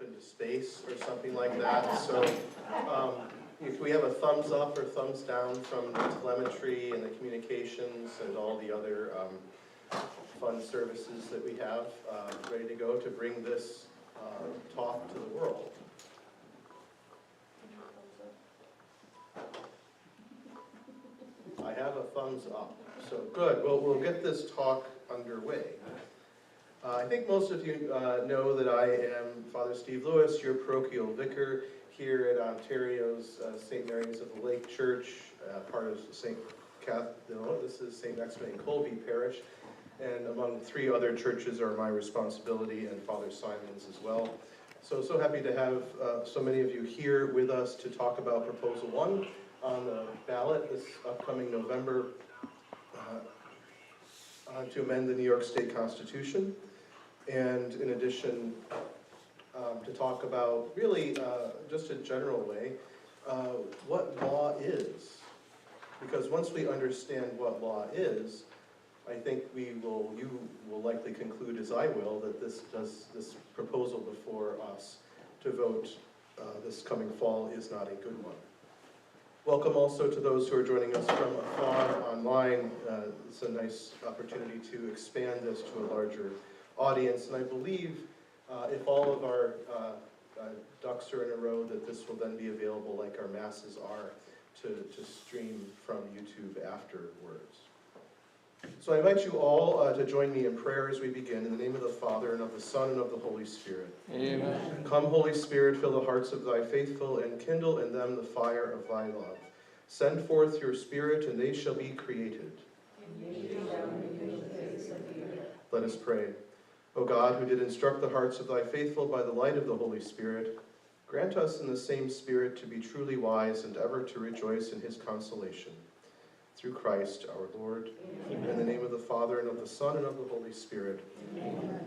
into space or something like that. So if we have a thumbs up or thumbs down from the telemetry and the communications and all the other fun services that we have ready to go to bring this talk to the world. I have a thumbs up, so good. We'll get this talk underway. I think most of you know that I am Father Steve Lewis, your parochial vicar here at Ontario's St. Mary's of the Lake Church, part of St. This is St. Maximilian Colby Parish, and among 3 other churches are my responsibility, and Father Simon's as well. So happy to have so many of you here with us to talk about Proposal 1 on the ballot this upcoming November to amend the New York State Constitution. And in addition, to talk about really just a general way, what law is. Because once we understand what law is, I think you will likely conclude, as I will, that this proposal before us to vote this coming fall is not a good one. Welcome also to those who are joining us from afar online. It's a nice opportunity to expand this to a larger audience, and I believe if all of our ducks are in a row, that this will then be available like our masses are to stream from YouTube afterwards. So I invite you all to join me in prayer as we begin. In the name of the Father, and of the Son, and of the Holy Spirit. Amen. Come, Holy Spirit, fill the hearts of thy faithful, and kindle in them the fire of thy love. Send forth your Spirit, and they shall be created. Let us pray. O God, who did instruct the hearts of thy faithful by the light of the Holy Spirit, grant us in the same Spirit to be truly wise and ever to rejoice in his consolation. Through Christ our Lord. Amen. In the name of the Father, and of the Son, and of the Holy Spirit. Amen.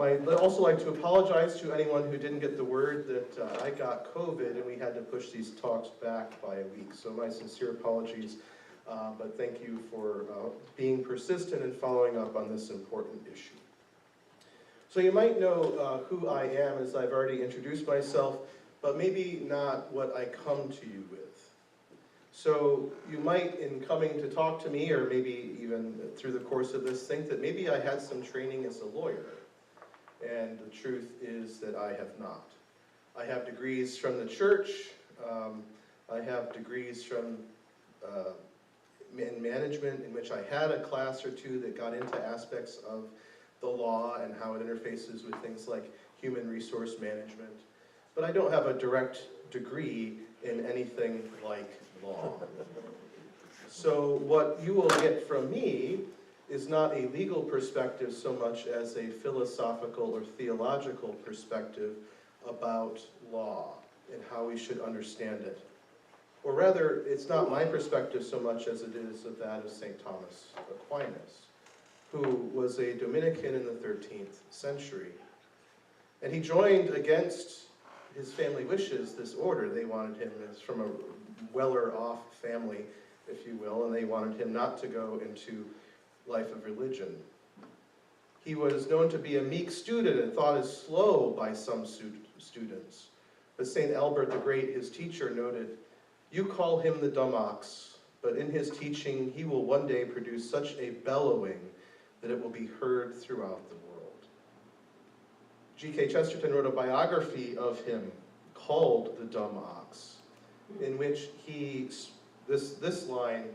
I'd also like to apologize to anyone who didn't get the word that I got COVID and we had to push these talks back by a week. So my sincere apologies, but thank you for being persistent and following up on this important issue. So you might know who I am, as I've already introduced myself, but maybe not what I come to you with. So you might, in coming to talk to me, or maybe even through the course of this, think that maybe I had some training as a lawyer. And the truth is that I have not. I have degrees from the church. I have degrees from in management, in which I had a class or two that got into aspects of the law and how it interfaces with things like human resource management. But I don't have a direct degree in anything like law. So what you will get from me is not a legal perspective so much as a philosophical or theological perspective about law and how we should understand it. Or rather, it's not my perspective so much as it is of that of St. Thomas Aquinas, who was a Dominican in the 13th century. And he joined against his family wishes this order. They wanted him, as from a weller-off family, if you will, and they wanted him not to go into life of religion. He was known to be a meek student and thought as slow by some students. But St. Albert the Great, his teacher, noted, "You call him the dumb ox, but in his teaching he will one day produce such a bellowing that it will be heard throughout the world." G.K. Chesterton wrote a biography of him called The Dumb Ox, in which this line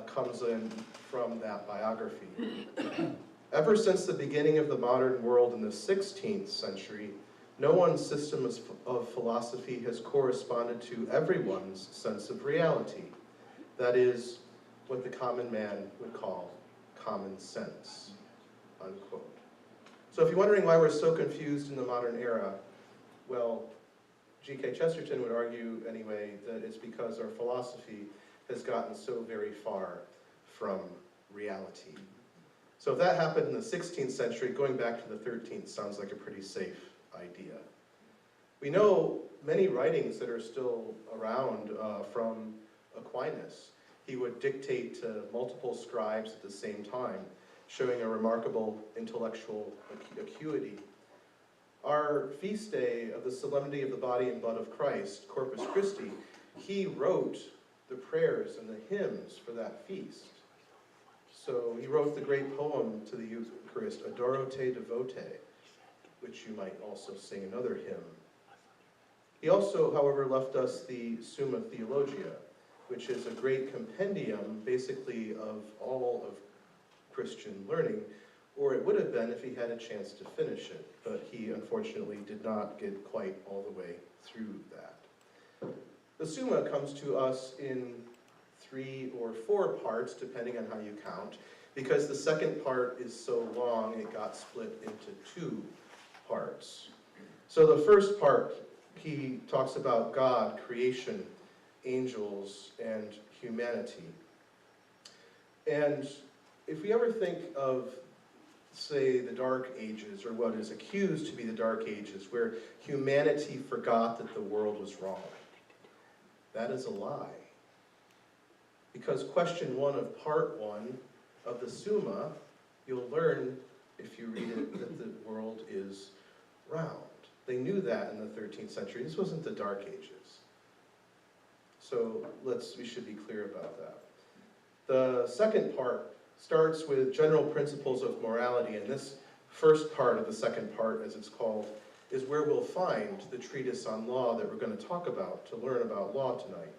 comes in from that biography. Ever since the beginning of the modern world in the 16th century, no one's system of philosophy has corresponded to everyone's sense of reality. That is, what the common man would call common sense, unquote. So if you're wondering why we're so confused in the modern era, well, G.K. Chesterton would argue, anyway, that it's because our philosophy has gotten so very far from reality. So if that happened in the 16th century, going back to the 13th sounds like a pretty safe idea. We know many writings that are still around from Aquinas. He would dictate to multiple scribes at the same time, showing a remarkable intellectual acuity. our feast day of the Solemnity of the Body and Blood of Christ, Corpus Christi, he wrote the prayers and the hymns for that feast. So he wrote the great poem to the Eucharist, Adoro te devote, which you might also sing another hymn. He also, however, left us the Summa Theologia, which is a great compendium, basically, of all of Christian learning, or it would have been if he had a chance to finish it, but he unfortunately did not get quite all the way through that. The Summa comes to us in 3 or 4 parts, depending on how you count, because the second part is so long, it got split into 2 parts. So the first part, he talks about God, creation, angels, and humanity. And if we ever think of, say, the Dark Ages, or what is accused to be the Dark Ages, where humanity forgot that the world was wrong, that is a lie. Because question 1 of part 1 of the Summa, you'll learn, if you read it, that the world is round. They knew that in the 13th century. This wasn't the Dark Ages. So we should be clear about that. The second part starts with general principles of morality, and this first part of the second part, as it's called, is where we'll find the treatise on law that we're going to talk about, to learn about law tonight.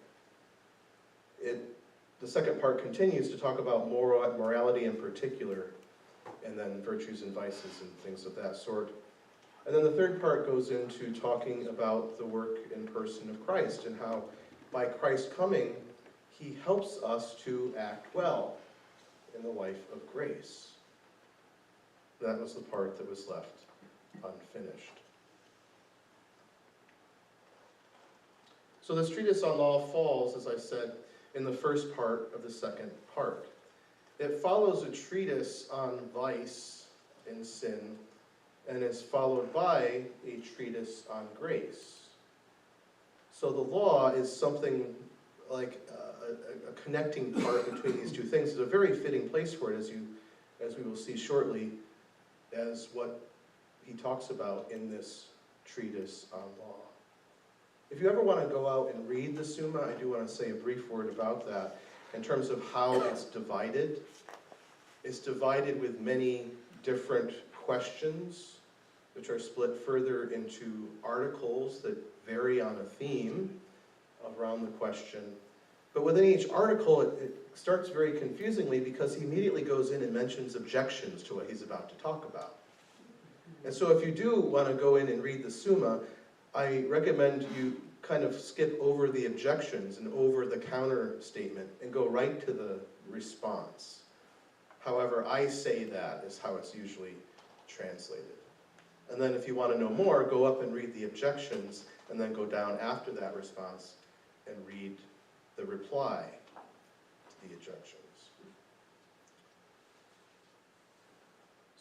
The second part continues to talk about morality in particular, and then virtues and vices and things of that sort. And then the third part goes into talking about the work and person of Christ, and how by Christ coming, he helps us to act well in the life of grace. That was the part that was left unfinished. So this treatise on law falls, as I said, in the first part of the second part. It follows a treatise on vice and sin, and is followed by a treatise on grace. So the law is something like a connecting part between these two things. It's a very fitting place for it, as we will see shortly, as what he talks about in this treatise on law. If you ever want to go out and read the Summa, I do want to say a brief word about that in terms of how it's divided. It's divided with many different questions, which are split further into articles that vary on a theme around the question. But within each article, it starts very confusingly because he immediately goes in and mentions objections to what he's about to talk about. And so if you do want to go in and read the Summa, I recommend you kind of skip over the objections and over the counter statement and go right to the response. However, I say that is how it's usually translated. And then if you want to know more, go up and read the objections, and then go down after that response and read the reply to the objections.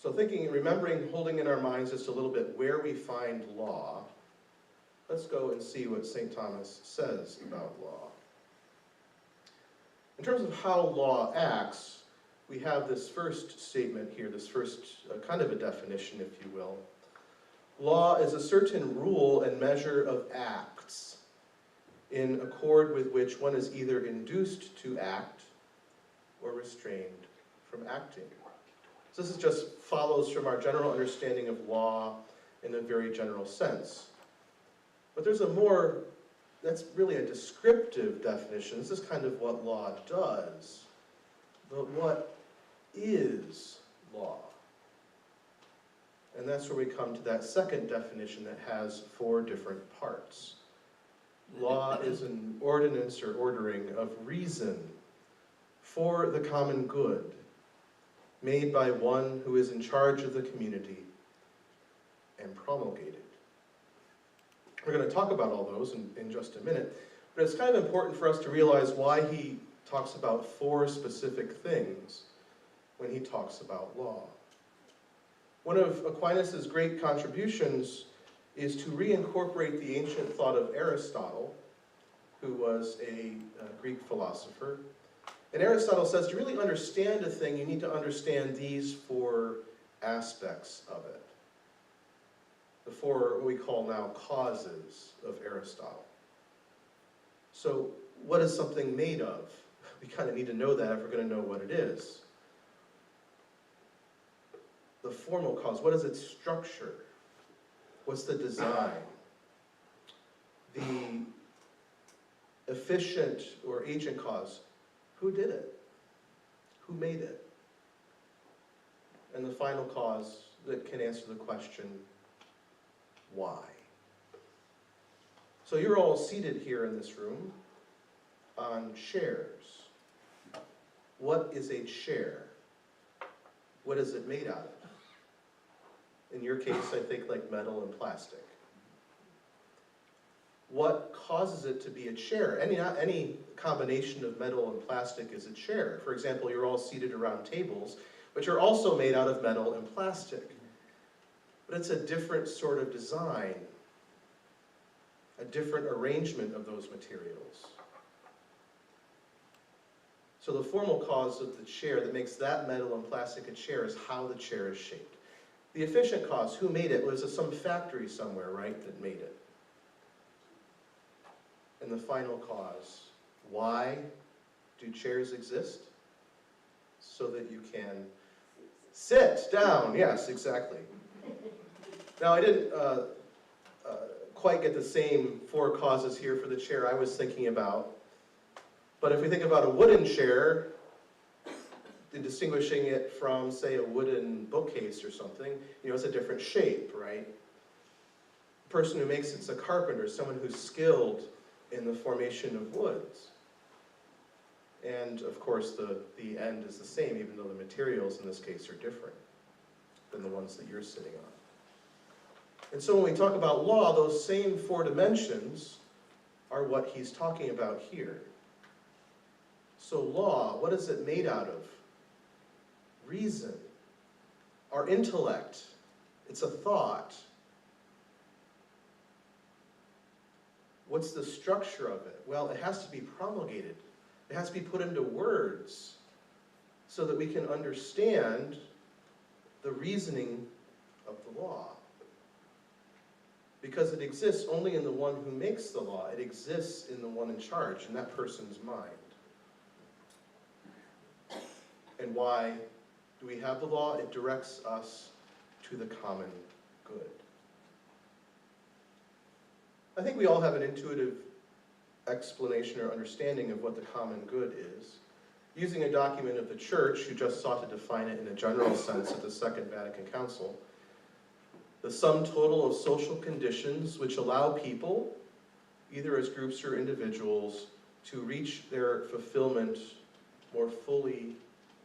So remembering, holding in our minds just a little bit where we find law, let's go and see what St. Thomas says about law. In terms of how law acts, we have this first statement here, this first kind of a definition, if you will. Law is a certain rule and measure of acts in accord with which one is either induced to act or restrained from acting. So this just follows from our general understanding of law in a very general sense. But there's that's really a descriptive definition. This is kind of what law does. But what is law? And that's where we come to that second definition that has 4 different parts. Law is an ordinance or ordering of reason for the common good, made by one who is in charge of the community and promulgated. We're going to talk about all those in just a minute, but it's kind of important for us to realize why he talks about 4 specific things when he talks about law. One of Aquinas' great contributions is to reincorporate the ancient thought of Aristotle, who was a Greek philosopher. And Aristotle says to really understand a thing, you need to understand these 4 aspects of it. the four, what we call now, causes of Aristotle. So what is something made of? We kind of need to know that if we're going to know what it is. The formal cause, what is its structure? What's the design? The efficient or agent cause, who did it? Who made it? And the final cause that can answer the question, why? So you're all seated here in this room on chairs. What is a chair? What is it made out of? In your case, I think like metal and plastic. What causes it to be a chair? Any combination of metal and plastic is a chair. For example, you're all seated around tables, which are also made out of metal and plastic. But it's a different sort of design, a different arrangement of those materials. So the formal cause of the chair that makes that metal and plastic a chair is how the chair is shaped. The efficient cause, who made it? Was it some factory somewhere, right, that made it? And the final cause, why do chairs exist? So that you can sit down. Yes, exactly. Now, I didn't quite get the same four causes here for the chair I was thinking about. But if we think about a wooden chair, distinguishing it from, say, a wooden bookcase or something, it's a different shape, right? The person who makes it's a carpenter, someone who's skilled in the formation of woods. And, of course, the end is the same, even though the materials in this case are different than the ones that you're sitting on. And so when we talk about law, those same four dimensions are what he's talking about here. So law, what is it made out of? Reason. Our intellect. It's a thought. What's the structure of it? Well, it has to be promulgated. It has to be put into words so that we can understand the reasoning of the law. Because it exists only in the one who makes the law. It exists in the one in charge, in that person's mind. And why do we have the law? It directs us to the common good. I think we all have an intuitive explanation or understanding of what the common good is. Using a document of the Church, who just sought to define it in a general sense at the Second Vatican Council, the sum total of social conditions which allow people, either as groups or individuals, to reach their fulfillment more fully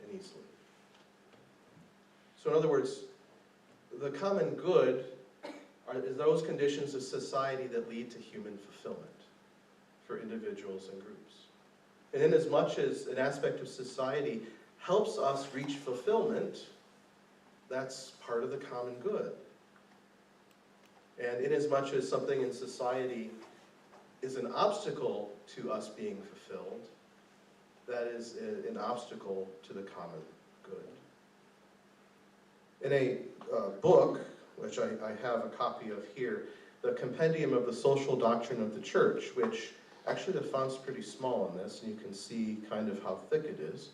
and easily. So in other words, the common good is those conditions of society that lead to human fulfillment for individuals and groups. And inasmuch as an aspect of society helps us reach fulfillment, that's part of the common good. And inasmuch as something in society is an obstacle to us being fulfilled, that is an obstacle to the common good. In a book, which I have a copy of here, the Compendium of the Social Doctrine of the Church, which actually the font's pretty small in this, and you can see kind of how thick it is.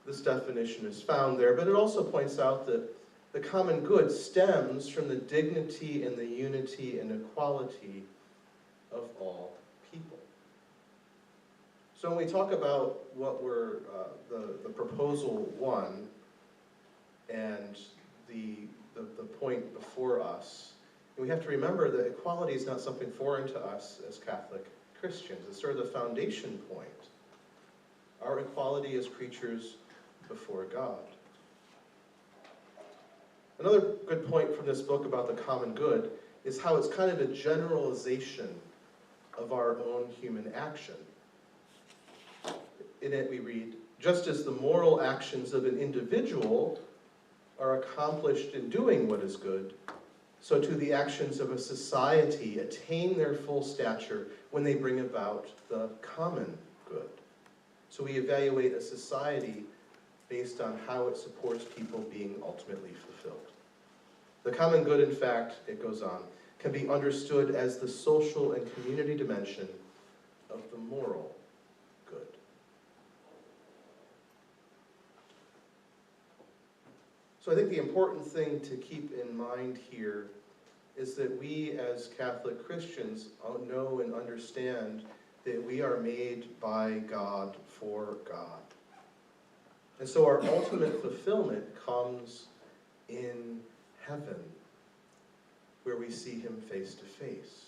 This definition is found there, but it also points out that the common good stems from the dignity and the unity and equality of all people. So when we talk about what we're, the proposal one and the point before us, we have to remember that equality is not something foreign to us as Catholic Christians. It's sort of the foundation point. Our equality as creatures before God. Another good point from this book about the common good is how it's kind of a generalization of our own human action. In it we read, just as the moral actions of an individual are accomplished in doing what is good, so too the actions of a society attain their full stature when they bring about the common good. So we evaluate a society based on how it supports people being ultimately fulfilled. The common good, in fact, it goes on, can be understood as the social and community dimension of the moral good. So I think the important thing to keep in mind here is that we as Catholic Christians know and understand that we are made by God for God. And so our ultimate fulfillment comes in heaven, where we see him face to face.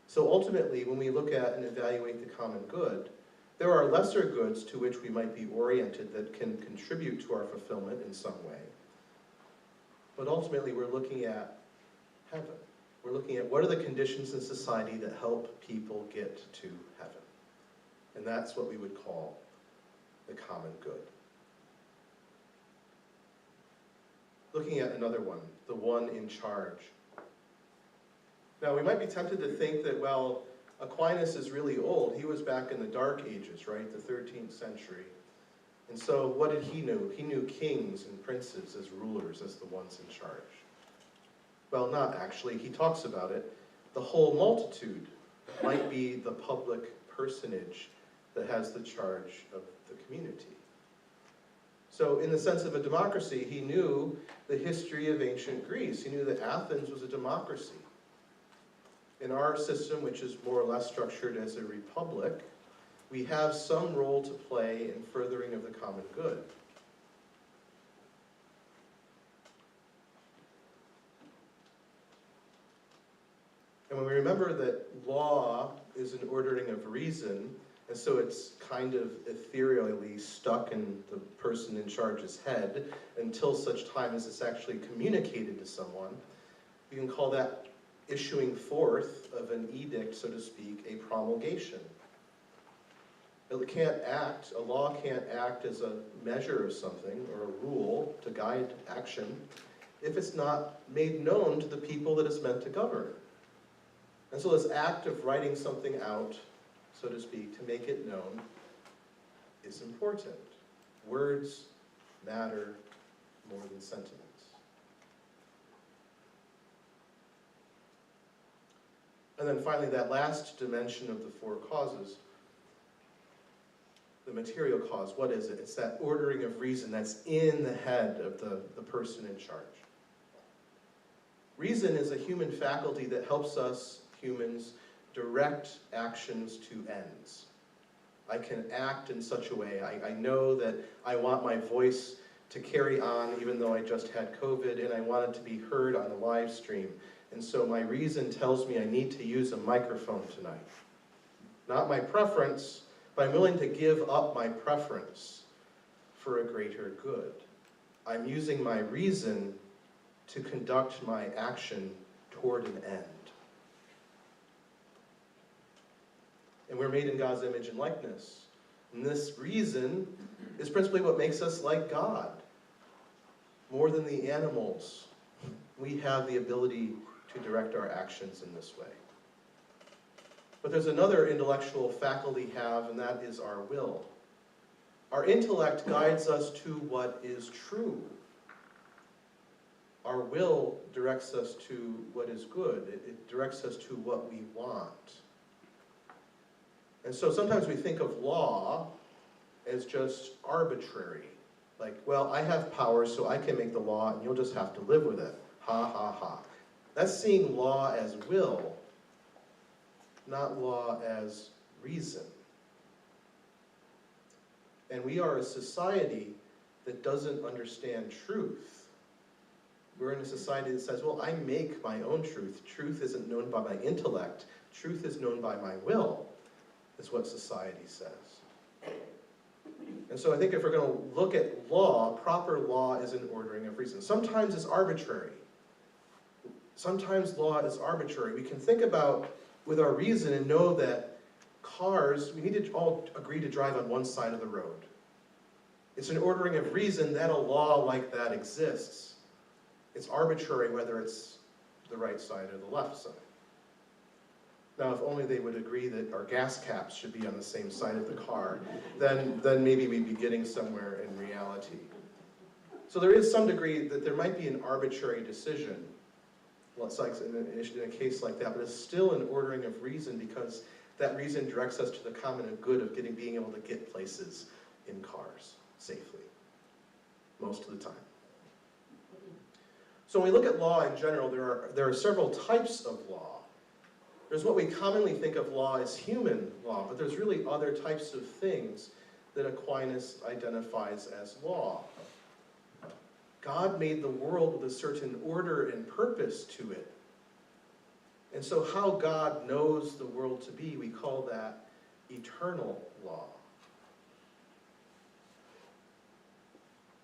So ultimately, when we look at and evaluate the common good, there are lesser goods to which we might be oriented that can contribute to our fulfillment in some way. But ultimately, we're looking at heaven. We're looking at what are the conditions in society that help people get to heaven. And that's what we would call the common good. Looking at another one, the one in charge. Now, we might be tempted to think that, well, Aquinas is really old. He was back in the Dark Ages, right? The 13th century. And so what did he know? He knew kings and princes as rulers, as the ones in charge. Well, not actually. He talks about it. The whole multitude might be the public personage that has the charge of the community. So in the sense of a democracy, he knew the history of ancient Greece. He knew that Athens was a democracy. In our system, which is more or less structured as a republic, we have some role to play in furthering of the common good. And when we remember that law is an ordering of reason, and so it's kind of ethereally stuck in the person in charge's head until such time as it's actually communicated to someone, you can call that issuing forth of an edict, so to speak, a promulgation. It can't act, a law can't act as a measure of something or a rule to guide action if it's not made known to the people that it's meant to govern. And so this act of writing something out, so to speak, to make it known is important. Words matter more than sentiments. And then finally, that last dimension of the four causes, the material cause, what is it? It's that ordering of reason that's in the head of the person in charge. Reason is a human faculty that helps us, humans, direct actions to ends. I can act in such a way. I know that I want my voice to carry on even though I just had COVID and I want it to be heard on the live stream. And so my reason tells me I need to use a microphone tonight. Not my preference, but I'm willing to give up my preference for a greater good. I'm using my reason to conduct my action toward an end. And we're made in God's image and likeness. And this reason is principally what makes us like God. More than the animals, we have the ability to direct our actions in this way. But there's another intellectual faculty we have, and that is our will. Our intellect guides us to what is true. Our will directs us to what is good. It directs us to what we want. And so sometimes we think of law as just arbitrary. Like, well, I have power, so I can make the law, and you'll just have to live with it. Ha, ha, ha. That's seeing law as will, not law as reason. And we are a society that doesn't understand truth. We're in a society that says, well, I make my own truth. Truth isn't known by my intellect. Truth is known by my will, is what society says. And so I think if we're going to look at law, proper law is an ordering of reason. Sometimes it's arbitrary. Sometimes law is arbitrary. We can think about with our reason and know that cars, we need to all agree to drive on one side of the road. It's an ordering of reason that a law like that exists. It's arbitrary whether it's the right side or the left side. Now, if only they would agree that our gas caps should be on the same side of the car, then maybe we'd be getting somewhere in reality. So there is some degree that there might be an arbitrary decision, it's like in a case like that, but it's still an ordering of reason because that reason directs us to the common good of being able to get places in cars safely, most of the time. So when we look at law in general, there are several types of law. There's what we commonly think of law as human law, but there's really other types of things that Aquinas identifies as law. God made the world with a certain order and purpose to it. And so how God knows the world to be, we call that eternal law.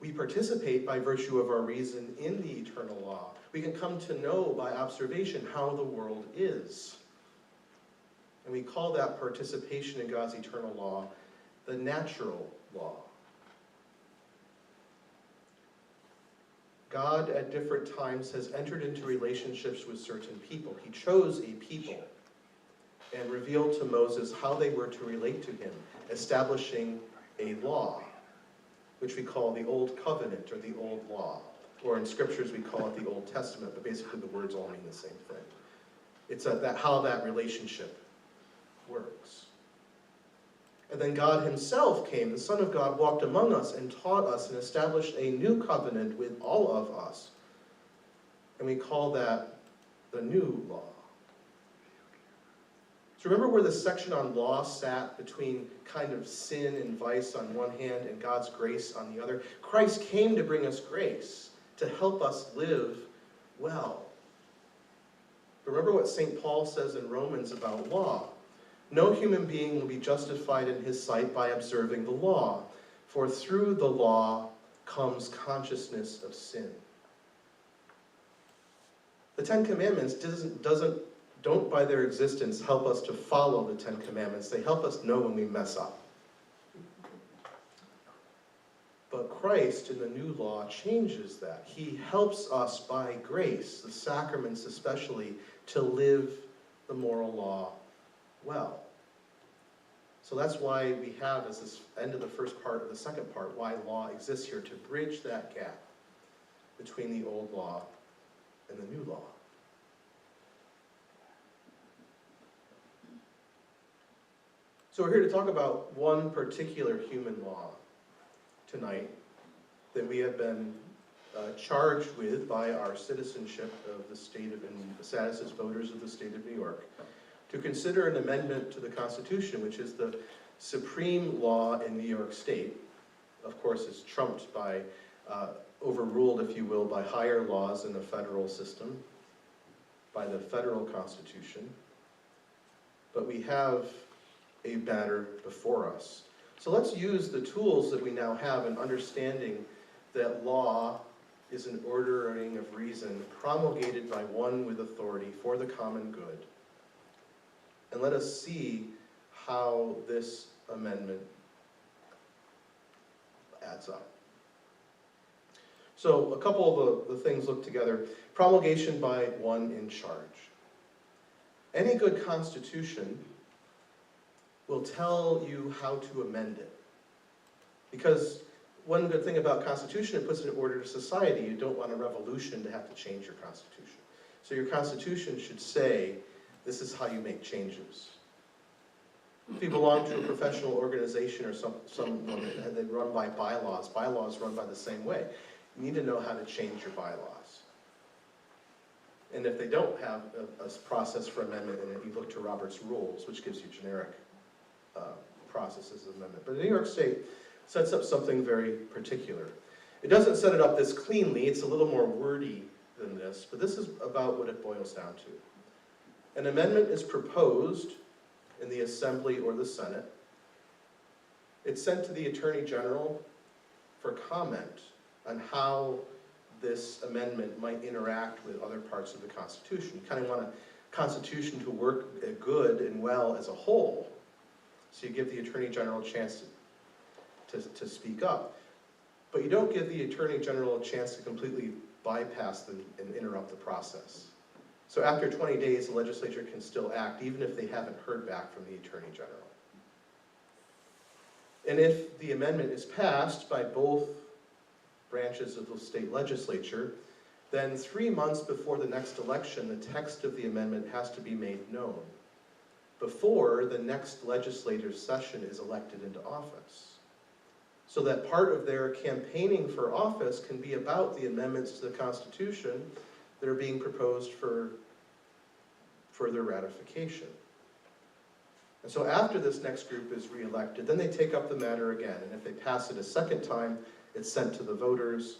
We participate by virtue of our reason in the eternal law. We can come to know by observation how the world is. And we call that participation in God's eternal law the natural law. God at different times has entered into relationships with certain people. He chose a people and revealed to Moses how they were to relate to him, establishing a law, which we call the Old Covenant or the Old Law. Or in scriptures we call it the Old Testament, but basically the words all mean the same thing. It's how that relationship works. And then God himself came, the Son of God walked among us and taught us and established a new covenant with all of us. And we call that the new law. So remember where the section on law sat between kind of sin and vice on one hand and God's grace on the other? Christ came to bring us grace, to help us live well. Remember what St. Paul says in Romans about law. No human being will be justified in his sight by observing the law, for through the law comes consciousness of sin. The Ten Commandments don't by their existence help us to follow the Ten Commandments. They help us know when we mess up. But Christ in the new law changes that. He helps us by grace, the sacraments especially, to live the moral law well. So that's why we have, as this end of the first part of the second part, why law exists here, to bridge that gap between the old law and the new law. So we're here to talk about one particular human law tonight that we have been charged with by our citizenship of the state of, and the status as voters of the state of New York, to consider an amendment to the Constitution, which is the supreme law in New York State. Of course, it's trumped by, overruled, if you will, by higher laws in the federal system, by the federal Constitution. But we have a matter before us. So let's use the tools that we now have in understanding that law is an ordering of reason promulgated by one with authority for the common good. And let us see how this amendment adds up. So a couple of the things look together. Promulgation by one in charge. Any good constitution will tell you how to amend it. Because one good thing about Constitution, it puts it in order to society. You don't want a revolution to have to change your Constitution. So your Constitution should say, this is how you make changes. If you belong to a professional organization or someone that run by bylaws run by the same way. You need to know how to change your bylaws. And if they don't have a process for amendment, then you look to Robert's Rules, which gives you generic processes of amendment. But New York State sets up something very particular. It doesn't set it up this cleanly, it's a little more wordy than this, but this is about what it boils down to. An amendment is proposed in the Assembly or the Senate. It's sent to the Attorney General for comment on how this amendment might interact with other parts of the Constitution. You kind of want a Constitution to work good and well as a whole. So you give the Attorney General a chance to speak up. But you don't give the Attorney General a chance to completely bypass and interrupt the process. So after 20 days, the legislature can still act, even if they haven't heard back from the Attorney General. And if the amendment is passed by both branches of the state legislature, then 3 months before the next election, the text of the amendment has to be made known before the next legislative session is elected into office. So that part of their campaigning for office can be about the amendments to the Constitution that are being proposed for further ratification. And so after this next group is reelected, then they take up the matter again, and if they pass it a second time, it's sent to the voters,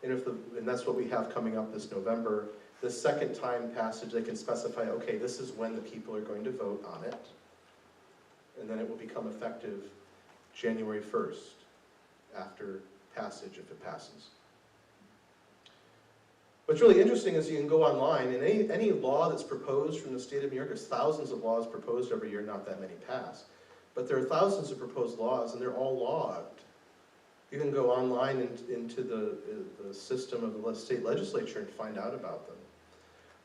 and that's what we have coming up this November. The second time passage, they can specify, okay, this is when the people are going to vote on it, and then it will become effective January 1st after passage, if it passes. What's really interesting is you can go online, and any law that's proposed from the state of New York, there's thousands of laws proposed every year, not that many pass, but there are thousands of proposed laws, and they're all logged. You can go online into the system of the state legislature and find out about them.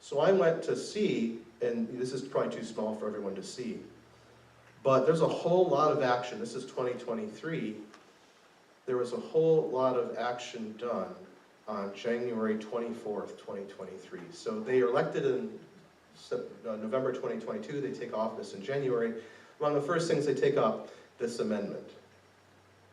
So I went to see, and this is probably too small for everyone to see, but there's a whole lot of action. This is 2023. There was a whole lot of action done on January 24th, 2023. So they are elected in November 2022. They take office in January. One of the first things they take up, this amendment.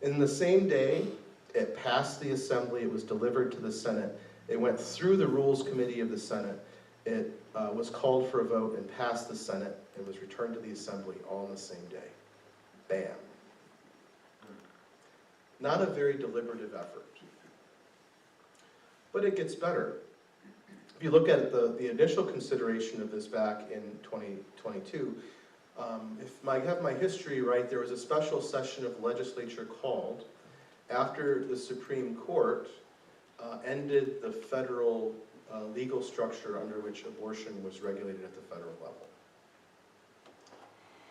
In the same day, it passed the Assembly. It was delivered to the Senate. It went through the Rules Committee of the Senate. It was called for a vote and passed the Senate and was returned to the Assembly all on the same day. Bam. Not a very deliberative effort. But it gets better. If you look at the initial consideration of this back in 2022, if I have my history right, there was a special session of the legislature called after the Supreme Court ended the federal legal structure under which abortion was regulated at the federal level.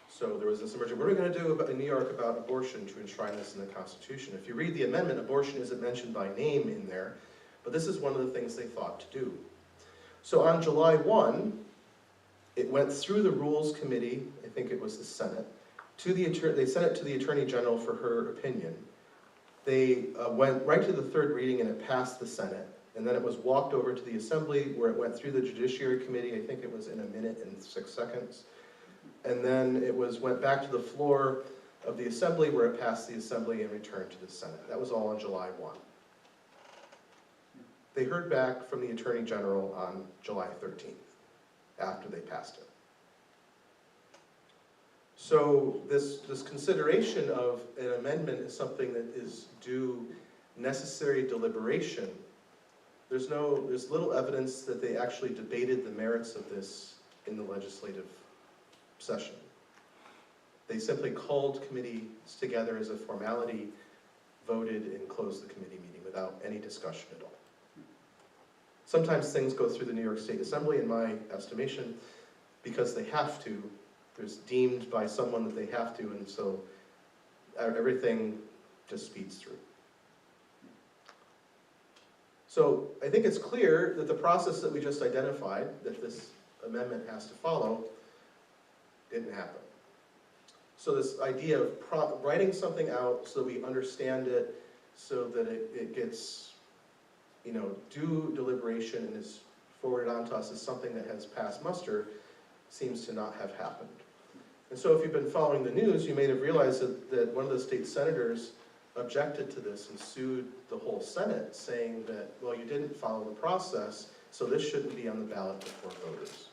So there was this emergent, what are we going to do in New York about abortion to enshrine this in the Constitution? If you read the amendment, abortion isn't mentioned by name in there, but this is one of the things they thought to do. So on July 1, it went through the Rules Committee, I think it was the Senate, they sent it to the Attorney General for her opinion. They went right to the third reading and it passed the Senate, and then it was walked over to the Assembly where it went through the Judiciary Committee, I think it was in 1 minute and 6 seconds. And then it went back to the floor of the Assembly where it passed the Assembly and returned to the Senate. That was all on July 1. They heard back from the Attorney General on July 13th, after they passed it. So this consideration of an amendment is something that is due necessary deliberation. There's little evidence that they actually debated the merits of this in the legislative session. They simply called committees together as a formality, voted, and closed the committee meeting without any discussion at all. Sometimes things go through the New York State Assembly, in my estimation, because they have to. There's deemed by someone that they have to, and so everything just speeds through. So I think it's clear that the process that we just identified, that this amendment has to follow, didn't happen. So this idea of writing something out so that we understand it, so that it gets due deliberation and is forwarded on to us as something that has passed muster, seems to not have happened. And so if you've been following the news, you may have realized that one of the state senators objected to this and sued the whole Senate, saying that, well, you didn't follow the process, so this shouldn't be on the ballot before voters.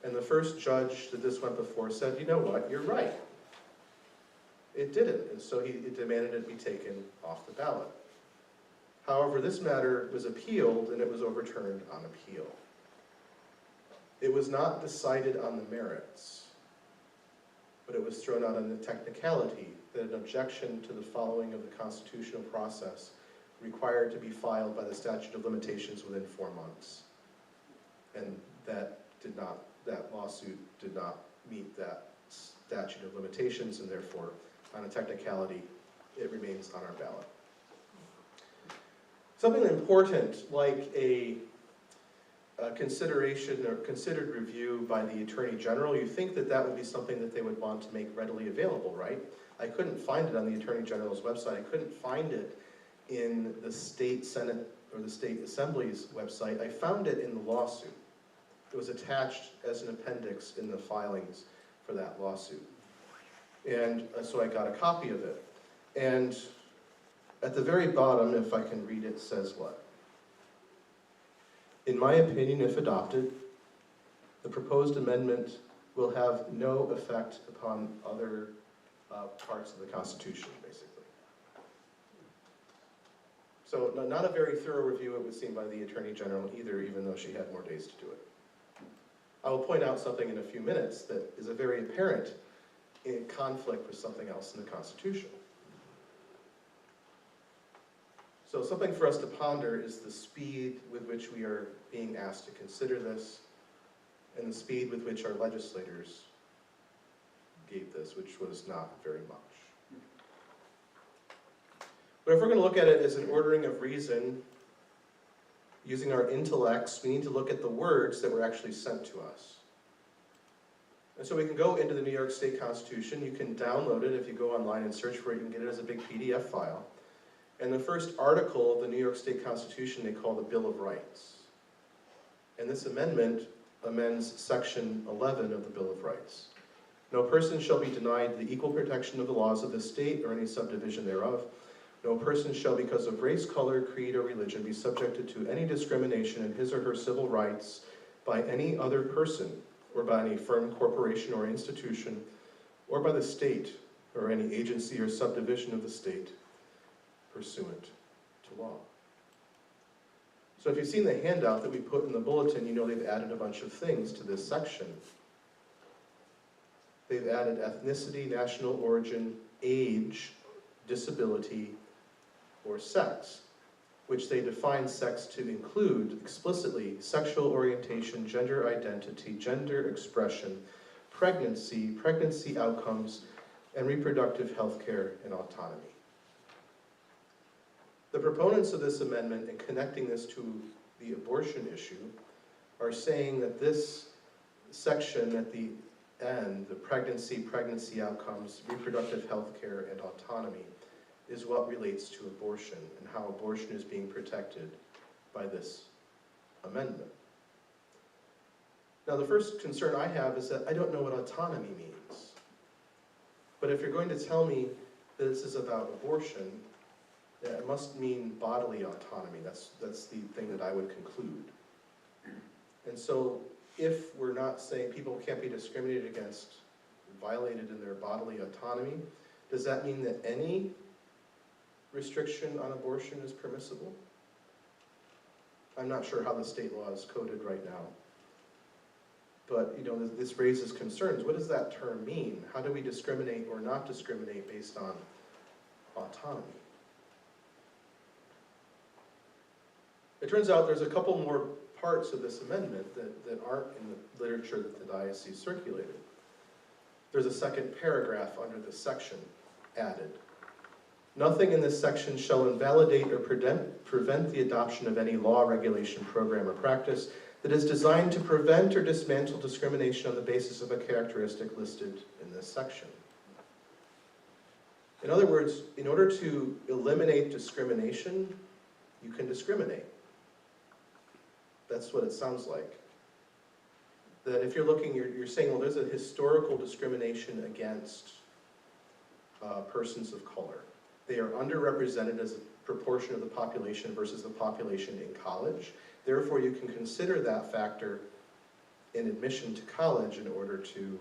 And the first judge that this went before said, you know what, you're right. It didn't, and so he demanded it be taken off the ballot. However, this matter was appealed and it was overturned on appeal. It was not decided on the merits, but it was thrown out on the technicality that an objection to the following of the constitutional process required to be filed by the statute of limitations within 4 months. And that lawsuit did not meet that statute of limitations, and therefore, on a technicality, it remains on our ballot. Something important, like a consideration or considered review by the Attorney General, you think that would be something that they would want to make readily available, right? I couldn't find it on the Attorney General's website. I couldn't find it in the state Senate or the state assembly's website. I found it in the lawsuit. It was attached as an appendix in the filings for that lawsuit. And so I got a copy of it. And at the very bottom, if I can read it, says what? In my opinion, if adopted, the proposed amendment will have no effect upon other parts of the Constitution, basically. So not a very thorough review, it would seem, by the Attorney General either, even though she had more days to do it. I will point out something in a few minutes that is a very apparent conflict with something else in the Constitution. So something for us to ponder is the speed with which we are being asked to consider this, and the speed with which our legislators gave this, which was not very much. But if we're going to look at it as an ordering of reason, using our intellects, we need to look at the words that were actually sent to us. And so we can go into the New York State Constitution. You can download it. If you go online and search for it, you can get it as a big PDF file. And the first article of the New York State Constitution they call the Bill of Rights. And this amendment amends Section 11 of the Bill of Rights. No person shall be denied the equal protection of the laws of the state or any subdivision thereof. No person shall, because of race, color, creed, or religion, be subjected to any discrimination in his or her civil rights by any other person, or by any firm, corporation, or institution, or by the state, or any agency or subdivision of the state, pursuant to law. So if you've seen the handout that we put in the bulletin, you know they've added a bunch of things to this section. They've added ethnicity, national origin, age, disability, or sex, which they define sex to include explicitly sexual orientation, gender identity, gender expression, pregnancy, pregnancy outcomes, and reproductive health care and autonomy. The proponents of this amendment, and connecting this to the abortion issue, are saying that this section at the end, the pregnancy outcomes, reproductive health care, and autonomy, is what relates to abortion and how abortion is being protected by this amendment. Now, the first concern I have is that I don't know what autonomy means. But if you're going to tell me that this is about abortion, it must mean bodily autonomy. That's the thing that I would conclude. And so if we're not saying people can't be discriminated against, violated in their bodily autonomy, does that mean that any restriction on abortion is permissible? I'm not sure how the state law is coded right now. But this raises concerns. What does that term mean? How do we discriminate or not discriminate based on autonomy? It turns out there's a couple more parts of this amendment that aren't in the literature that the diocese circulated. There's a second paragraph under this section added. Nothing in this section shall invalidate or prevent the adoption of any law, regulation, program, or practice that is designed to prevent or dismantle discrimination on the basis of a characteristic listed in this section. In other words, in order to eliminate discrimination, you can discriminate. That's what it sounds like. That if you're looking, you're saying, well, there's a historical discrimination against persons of color. They are underrepresented as a proportion of the population versus the population in college. Therefore, you can consider that factor in admission to college in order to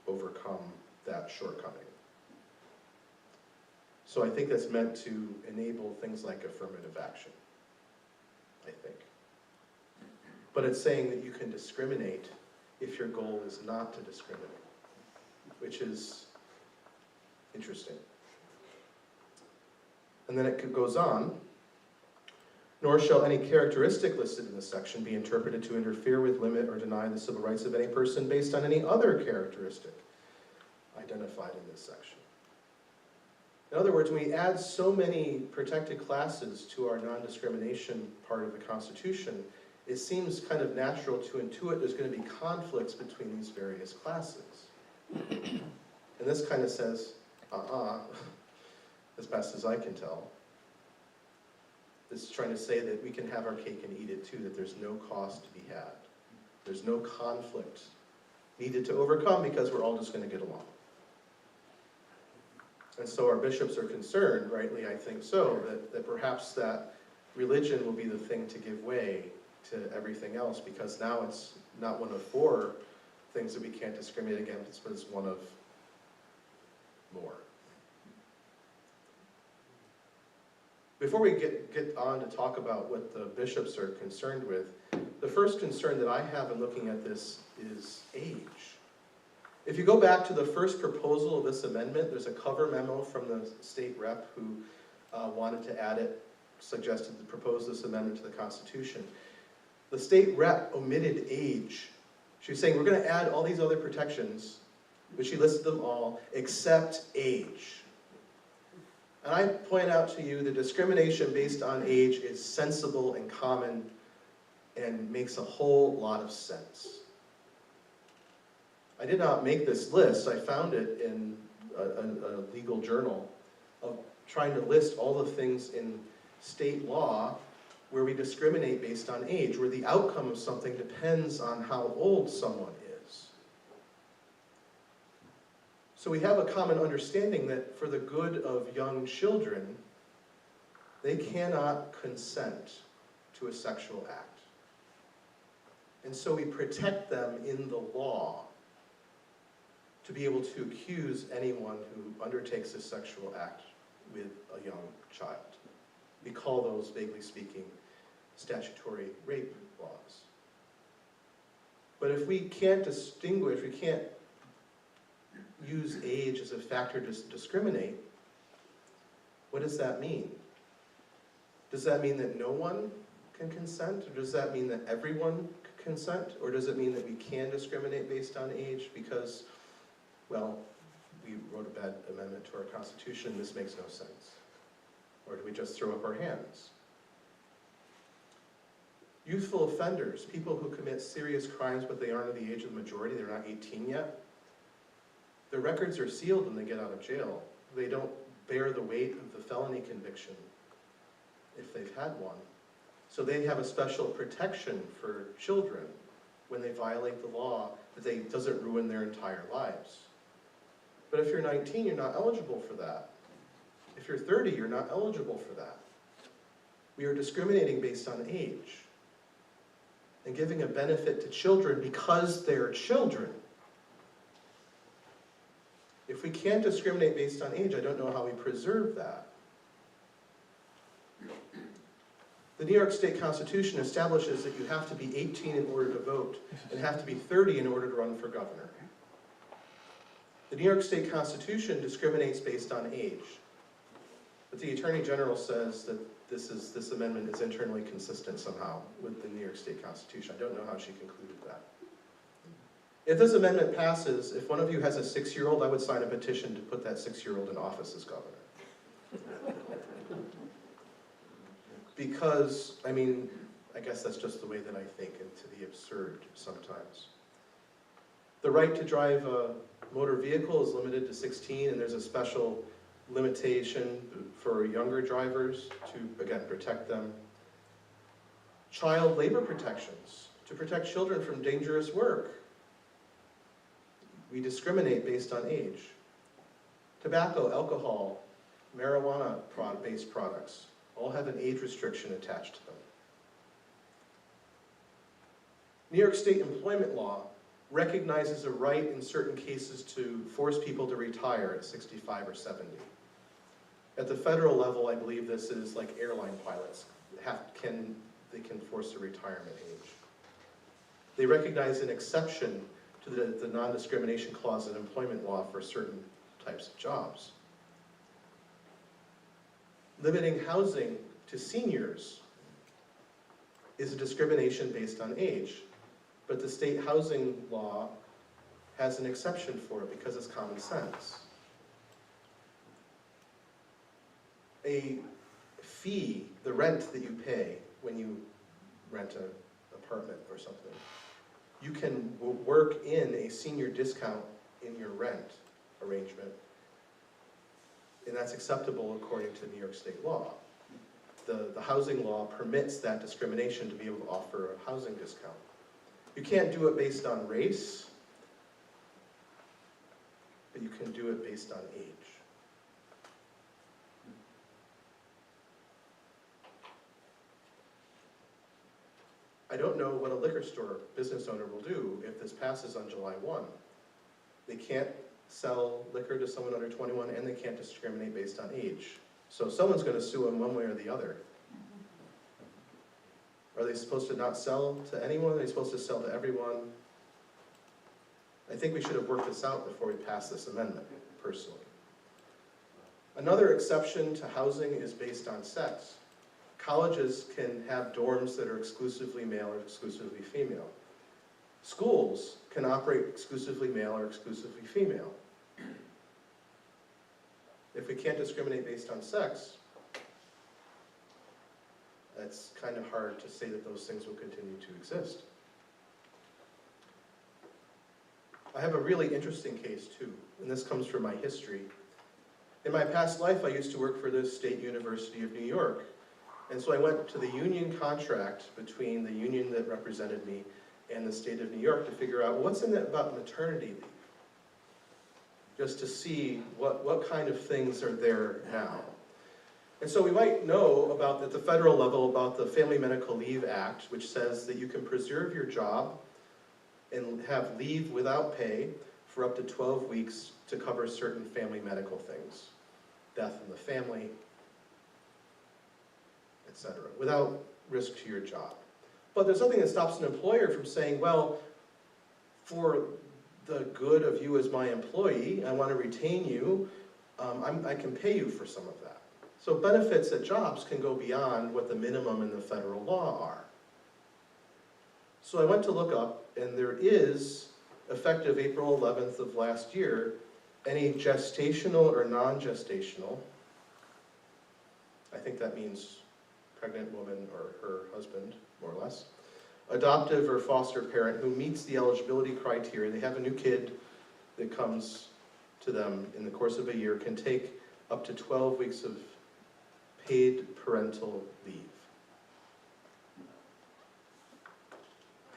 overcome that shortcoming. So I think that's meant to enable things like affirmative action, I think. But it's saying that you can discriminate if your goal is not to discriminate, which is interesting. And then it goes on, nor shall any characteristic listed in this section be interpreted to interfere with, limit, or deny the civil rights of any person based on any other characteristic identified in this section. In other words, when we add so many protected classes to our non-discrimination part of the Constitution, it seems kind of natural to intuit there's going to be conflicts between these various classes. And this kind of says, as best as I can tell. This is trying to say that we can have our cake and eat it too, that there's no cost to be had. There's no conflict needed to overcome because we're all just going to get along. And so our bishops are concerned, rightly I think so, that perhaps that religion will be the thing to give way to everything else, because now it's not one of 4 things that we can't discriminate against, but it's one of more. Before we get on to talk about what the bishops are concerned with, the first concern that I have in looking at this is age. If you go back to the first proposal of this amendment, there's a cover memo from the state rep who wanted to add it, suggested to propose this amendment to the Constitution. The state rep omitted age. She was saying, we're going to add all these other protections, but she listed them all, except age. And I point out to you the discrimination based on age is sensible and common and makes a whole lot of sense. I did not make this list. I found it in a legal journal of trying to list all the things in state law where we discriminate based on age, where the outcome of something depends on how old someone is. So we have a common understanding that for the good of young children, they cannot consent to a sexual act. And so we protect them in the law to be able to accuse anyone who undertakes a sexual act with a young child. We call those, vaguely speaking, statutory rape laws. But if we can't distinguish, we can't use age as a factor to discriminate, what does that mean? Does that mean that no one can consent? Or does that mean that everyone can consent? Or does it mean that we can discriminate based on age because, well, we wrote a bad amendment to our Constitution, this makes no sense? Or do we just throw up our hands? Youthful offenders, people who commit serious crimes but they aren't of the age of the majority, they're not 18 yet, their records are sealed when they get out of jail. They don't bear the weight of the felony conviction if they've had one. So they have a special protection for children when they violate the law that doesn't ruin their entire lives. But if you're 19, you're not eligible for that. If you're 30, you're not eligible for that. We are discriminating based on age and giving a benefit to children because they're children. If we can't discriminate based on age, I don't know how we preserve that. The New York State Constitution establishes that you have to be 18 in order to vote and have to be 30 in order to run for governor. The New York State Constitution discriminates based on age. But the Attorney General says that this amendment is internally consistent somehow with the New York State Constitution. I don't know how she concluded that. If this amendment passes, if one of you has a 6-year-old, I would sign a petition to put that 6-year-old in office as governor. Because, I mean, I guess that's just the way that I think, and to the absurd sometimes. The right to drive a motor vehicle is limited to 16, and there's a special limitation for younger drivers to, again, protect them. Child labor protections, to protect children from dangerous work. We discriminate based on age. Tobacco, alcohol, marijuana-based products all have an age restriction attached to them. New York State employment law recognizes a right in certain cases to force people to retire at 65 or 70. At the federal level, I believe this is like airline pilots. They can force a retirement age. They recognize an exception to the non-discrimination clause in employment law for certain types of jobs. Limiting housing to seniors is a discrimination based on age, but the state housing law has an exception for it because it's common sense. A fee, the rent that you pay when you rent an apartment or something, you can work in a senior discount in your rent arrangement, and that's acceptable according to New York State law. the housing law permits that discrimination to be able to offer a housing discount. You can't do it based on race, but you can do it based on age. I don't know what a liquor store business owner will do if this passes on July 1. They can't sell liquor to someone under 21, and they can't discriminate based on age. So someone's going to sue them one way or the other. Are they supposed to not sell to anyone? Are they supposed to sell to everyone? I think we should have worked this out before we pass this amendment, personally. Another exception to housing is based on sex. Colleges can have dorms that are exclusively male or exclusively female. Schools can operate exclusively male or exclusively female. If we can't discriminate based on sex, it's kind of hard to say that those things will continue to exist. I have a really interesting case too, and this comes from my history. In my past life, I used to work for the State University of New York, and so I went to the union contract between the union that represented me and the state of New York to figure out what's in it about maternity leave, just to see what kind of things are there now. And so we might know about, at the federal level, about the Family Medical Leave Act, which says that you can preserve your job and have leave without pay for up to 12 weeks to cover certain family medical things, death in the family, etc., without risk to your job. But there's nothing that stops an employer from saying, well, for the good of you as my employee, I want to retain you, I can pay you for some of that. So benefits at jobs can go beyond what the minimum in the federal law are. So I went to look up, and there is, effective April 11th of last year, any gestational or non-gestational, I think that means pregnant woman or her husband, more or less, adoptive or foster parent who meets the eligibility criteria, they have a new kid that comes to them in the course of a year, can take up to 12 weeks of paid parental leave.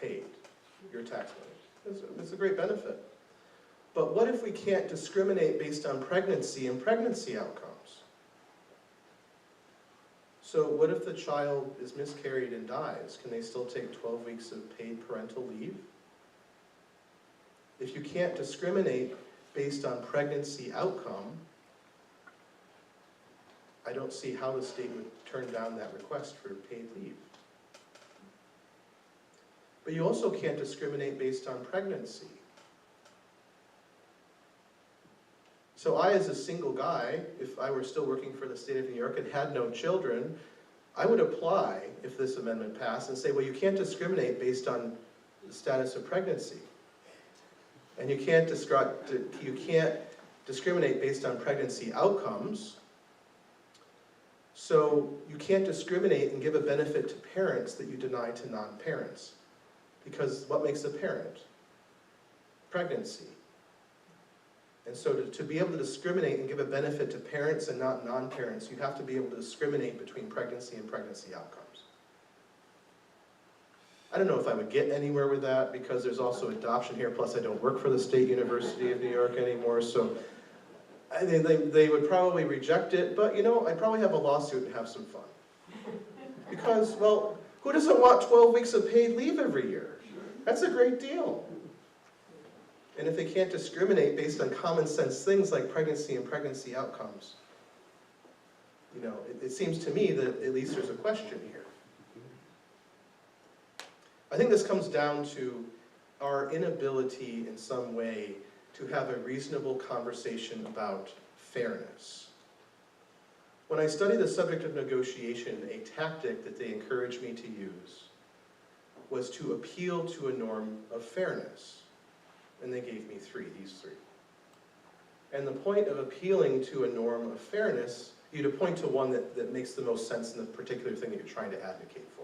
Paid, your tax money. It's a great benefit. But what if we can't discriminate based on pregnancy and pregnancy outcomes? So what if the child is miscarried and dies? Can they still take 12 weeks of paid parental leave? If you can't discriminate based on pregnancy outcome, I don't see how the state would turn down that request for paid leave. But you also can't discriminate based on pregnancy. So I, as a single guy, if I were still working for the state of New York and had no children, I would apply, if this amendment passed, and say, well, you can't discriminate based on the status of pregnancy. And you can't discriminate based on pregnancy outcomes. So you can't discriminate and give a benefit to parents that you deny to non-parents. Because what makes a parent? Pregnancy. And so to be able to discriminate and give a benefit to parents and not non-parents, you have to be able to discriminate between pregnancy and pregnancy outcomes. I don't know if I would get anywhere with that because there's also adoption here, plus I don't work for the State University of New York anymore, so they would probably reject it, but you know, I'd probably have a lawsuit and have some fun. Because, well, who doesn't want 12 weeks of paid leave every year? That's a great deal. And if they can't discriminate based on common sense things like pregnancy and pregnancy outcomes, you know, it seems to me that at least there's a question here. I think this comes down to our inability in some way to have a reasonable conversation about fairness. When I studied the subject of negotiation, a tactic that they encouraged me to use was to appeal to a norm of fairness. And they gave me these three. And the point of appealing to a norm of fairness, you'd point to one that makes the most sense in the particular thing that you're trying to advocate for.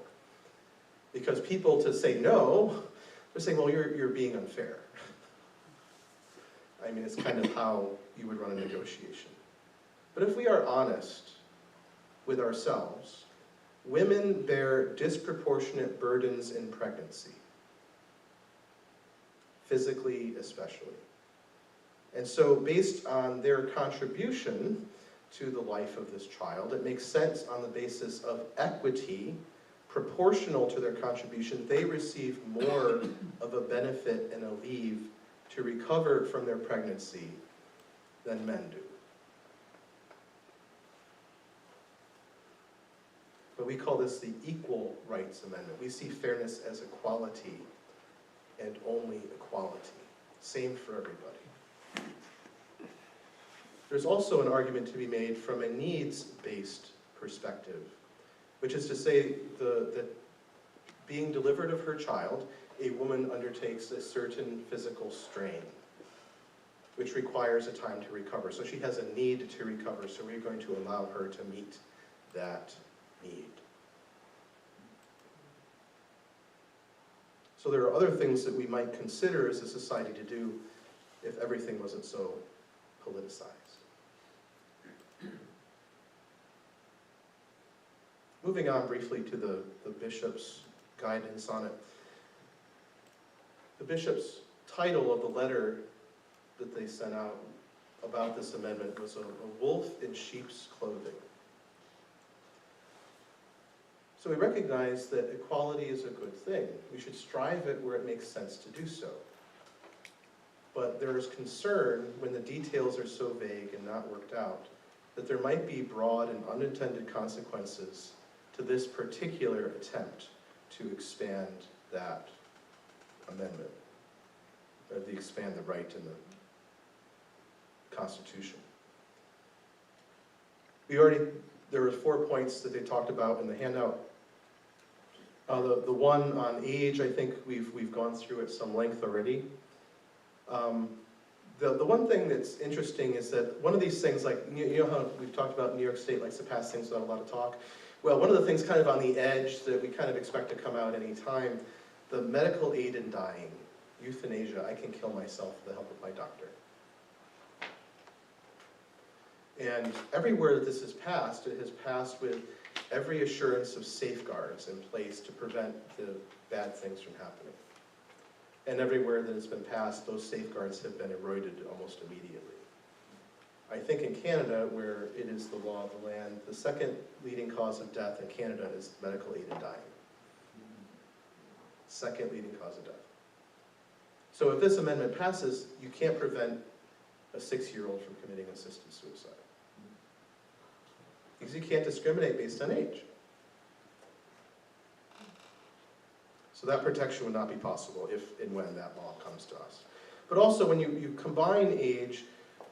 Because people to say no, they're saying, well, you're being unfair. I mean, it's kind of how you would run a negotiation. But if we are honest with ourselves women bear disproportionate burdens in pregnancy, physically especially. And so based on their contribution to the life of this child, it makes sense on the basis of equity, proportional to their contribution, they receive more of a benefit and a leave to recover from their pregnancy than men do. But we call this the Equal Rights Amendment. We see fairness as equality and only equality. Same for everybody. There's also an argument to be made from a needs-based perspective, which is to say that being delivered of her child, a woman undertakes a certain physical strain, which requires a time to recover. So she has a need to recover, so we're going to allow her to meet that need. So there are other things that we might consider as a society to do if everything wasn't so politicized. Moving on briefly to the bishop's guidance on it. The bishop's title of the letter that they sent out about this amendment was a wolf in sheep's clothing. So we recognize that equality is a good thing. We should strive it where it makes sense to do so. But there is concern when the details are so vague and not worked out that there might be broad and unintended consequences to this particular attempt to expand that amendment, or to expand the right in the Constitution. There were 4 points that they talked about in the handout. The one on age, I think we've gone through at some length already. The one thing that's interesting is that one of these things, like, you know how we've talked about New York State likes to pass things without a lot of talk? Well, one of the things kind of on the edge that we kind of expect to come out any time, the medical aid in dying, euthanasia, I can kill myself with the help of my doctor. And everywhere that this has passed, it has passed with every assurance of safeguards in place to prevent the bad things from happening. And everywhere that it's been passed, those safeguards have been eroded almost immediately. I think in Canada, where it is the law of the land, the second leading cause of death in Canada is medical aid in dying. Second leading cause of death. So if this amendment passes, you can't prevent a 6-year-old from committing assisted suicide. Because you can't discriminate based on age. So that protection would not be possible if and when that law comes to us. But also when you combine age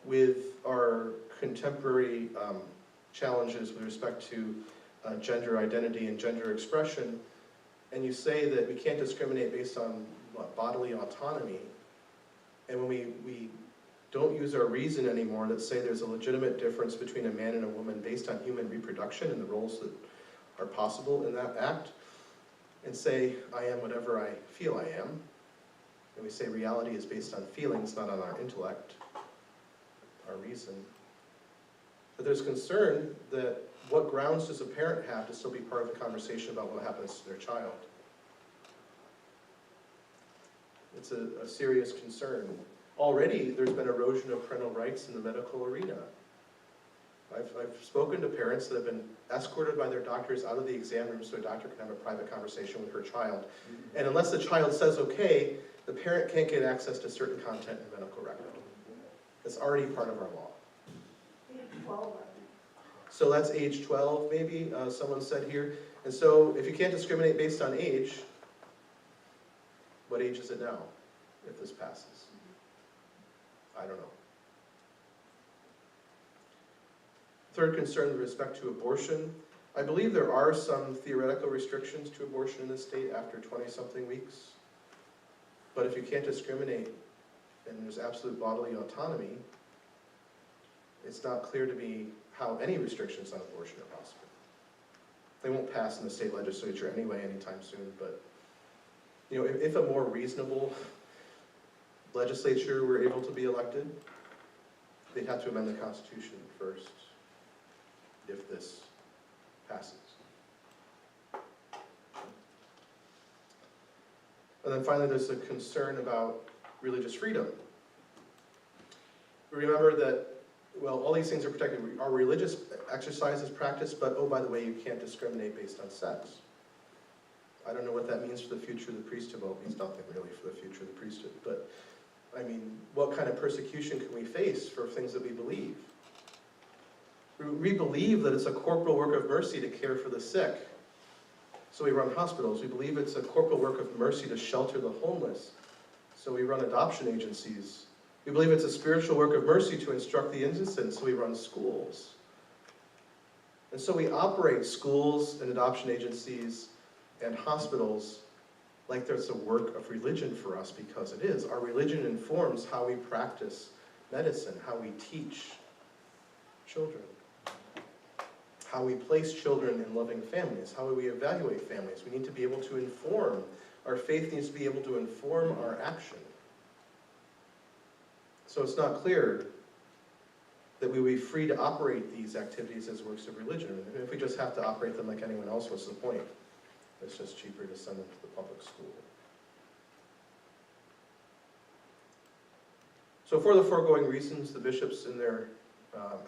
with our contemporary challenges with respect to gender identity and gender expression, and you say that we can't discriminate based on bodily autonomy, and when we don't use our reason anymore that say there's a legitimate difference between a man and a woman based on human reproduction and the roles that are possible in that act, and say, I am whatever I feel I am, and we say reality is based on feelings, not on our intellect, our reason, but there's concern that what grounds does a parent have to still be part of the conversation about what happens to their child? It's a serious concern. Already, there's been erosion of parental rights in the medical arena. I've spoken to parents that have been escorted by their doctors out of the exam room so a doctor can have a private conversation with her child. And unless the child says okay, the parent can't get access to certain content in the medical record. It's already part of our law. Age 12. So that's age 12, maybe, someone said here. And so if you can't discriminate based on age, what age is it now, if this passes? I don't know. Third concern with respect to abortion. I believe there are some theoretical restrictions to abortion in this state after 20-something weeks. But if you can't discriminate and there's absolute bodily autonomy, it's not clear to me how any restrictions on abortion are possible. They won't pass in the state legislature anyway anytime soon, but you know, if a more reasonable legislature were able to be elected, they'd have to amend the Constitution first, if this passes. And then finally, there's a concern about religious freedom. Remember that, well, all these things are protected. Our religious exercise is practiced, but oh, by the way, you can't discriminate based on sex. I don't know what that means for the future of the priesthood. Well, it means nothing really for the future of the priesthood. But, I mean, what kind of persecution can we face for things that we believe? We believe that it's a corporal work of mercy to care for the sick. So we run hospitals. We believe it's a corporal work of mercy to shelter the homeless. So we run adoption agencies. We believe it's a spiritual work of mercy to instruct the innocent. So we run schools. And so we operate schools and adoption agencies and hospitals like there's a work of religion for us, because it is. Our religion informs how we practice medicine, how we teach children, how we place children in loving families, how we evaluate families. We need to be able to inform. Our faith needs to be able to inform our action. So it's not clear that we would be free to operate these activities as works of religion. And if we just have to operate them like anyone else, what's the point? It's just cheaper to send them to the public school. So for the foregoing reasons, the bishops in their